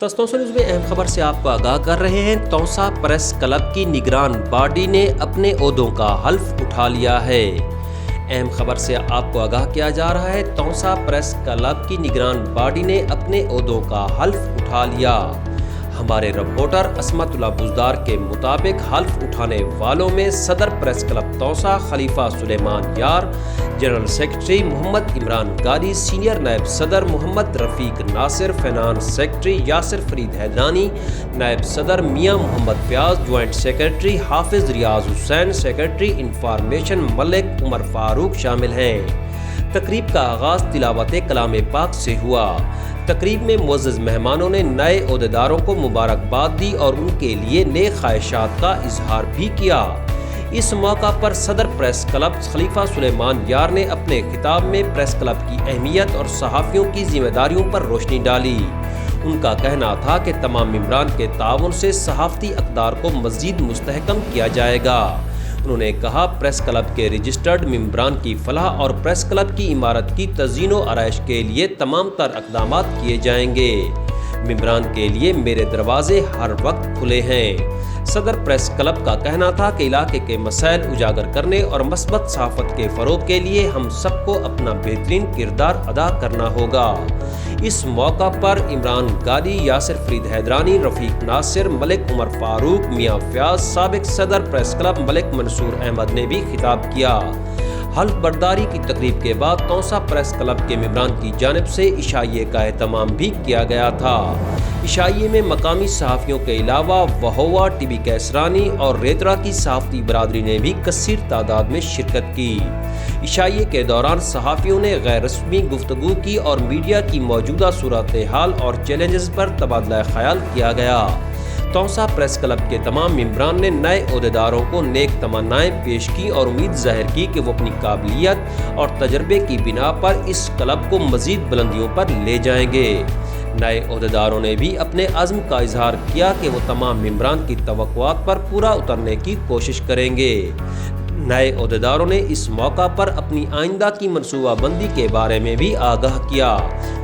तस्तौसा news में अहम खबर से आपको आगाह कर रहे हैं। तौसा प्रेस क्लब की निगरान बॉडी ने अपने ओहदों का हल्फ उठा लिया है। अहम खबर से आपको आगाह किया जा रहा है। तौसा प्रेस क्लब की निगरान बॉडी ने अपने ओहदों का हल्फ उठा लिया। हमारे रिपोर्टर असमतुल्लाह बुज़दार के मुताबिक हल्फ उठाने वालों में सदर प्रेस क्लब तौसा खलीफा सुलेमान यार, जनरल सेक्रेटरी मोहम्मद इमरान गादी, सीनियर नायब सदर मोहम्मद रफ़ीक नासिर, फाइनेंस सेक्रेटरी यासिर फरीद हैदरानी, नायब सदर मियां मोहम्मद फयाज, ज्वाइंट सेक्रेटरी हाफिज रियाज हुसैन, सेक्रेटरी इंफॉर्मेशन मलिक उमर फारूक शामिल हैं। तकरीब का आगाज़ तिलावत कलाम पाक से हुआ। तकरीब में मुअज़्ज़ज़ मेहमानों ने नए ओहदेदारों को मुबारकबाद दी और उनके लिए नेक ख्वाहिशात का इजहार भी किया। इस मौका पर सदर प्रेस क्लब खलीफा सुलेमान यार ने अपने खिताब में प्रेस क्लब की अहमियत और सहाफ़ियों की जिम्मेदारियों पर रोशनी डाली। उनका कहना था कि तमाम मेंबरान के ताउन से सहाफ़ती अक़दार को मज़ीद मुस्तहकम किया जाएगा। उन्होंने कहा, प्रेस क्लब के रजिस्टर्ड मेंबरान की फलाह और प्रेस क्लब की इमारत की तज़ीन व आराइश के लिए तमाम तर इक़दामात किए जाएंगे। मेंबरान के लिए मेरे दरवाजे हर वक्त खुले हैं। सदर प्रेस क्लब का कहना था कि इलाके के मसाइल उजागर करने और मस्बत सहाफ़त के फ़रोग़ के लिए हम सबको अपना बेहतरीन किरदार अदा करना होगा। इस मौका पर इमरान गादी, यासिर फरीद हैदरानी, रफ़ीक नासिर, मलिक उमर फारूक, मियां फयाज, साबिक सदर प्रेस क्लब मलिक मंसूर अहमद ने भी खिताब किया। हल्फ बर्दारी की तकरीब के बाद तौसा प्रेस क्लब के मेंबरान की जानिब से इशाइये का एहतमाम भी किया गया था। इशाइये में मकामी सहाफ़ियों के अलावा वहोवा, टीबी कैसरानी और रेतरा की सहाफ़ती बरादरी ने भी कसीर तादाद में शिरकत की। इशाइये के दौरान सहाफ़ियों ने गैर रस्मी गुफ्तगू की और मीडिया की मौजूदा सूरत हाल और चैलेंजेस पर तबादला ख्याल किया गया। तौसा प्रेस क्लब के तमाम मेंबरान ने नए ओहदेदारों को नेक तमन्नाएं पेश की और उम्मीद जाहिर की कि वो अपनी काबिलियत और तजर्बे की बिना पर इस क्लब को मज़ीद बुलंदियों पर ले जाएंगे। नए ओहदेदारों ने भी अपने अज़्म का इजहार किया कि वो तमाम मेंबरान की तवक्कुआत पर पूरा उतरने की कोशिश करेंगे। नए ओहदेदारों ने इस मौका पर अपनी आइंदा की मनसूबाबंदी के बारे में भी आगाह किया।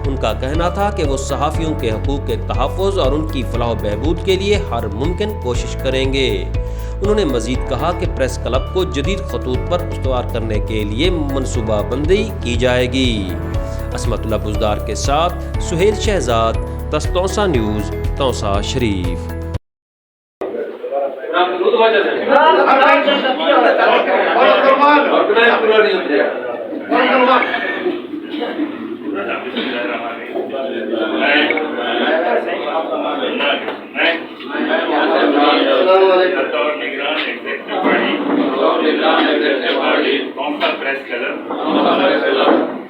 उनका कहना था कि वो सहाफ़ियों के हकूक़ के तहफ़्फ़ुज़ और उनकी फलाह व बहबूद के लिए हर मुमकिन कोशिश करेंगे। उन्होंने मज़ीद कहा कि प्रेस क्लब को जदीद खतूत पर उस्तवार करने के लिए मनसूबाबंदी की जाएगी। असमतुल्लाह बुज़दार के साथ सुहेल शहजाद, तस्तौसा न्यूज़, तौसा शरीफ।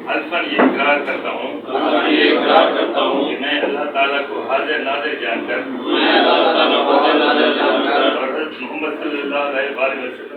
अल्फन ये इकरार करता हूँ कि मैं अल्लाह ताला को हाज़िर नाज़िर जानकर और मोहम्मद सल्लल्लाहु अलैहि वसल्लम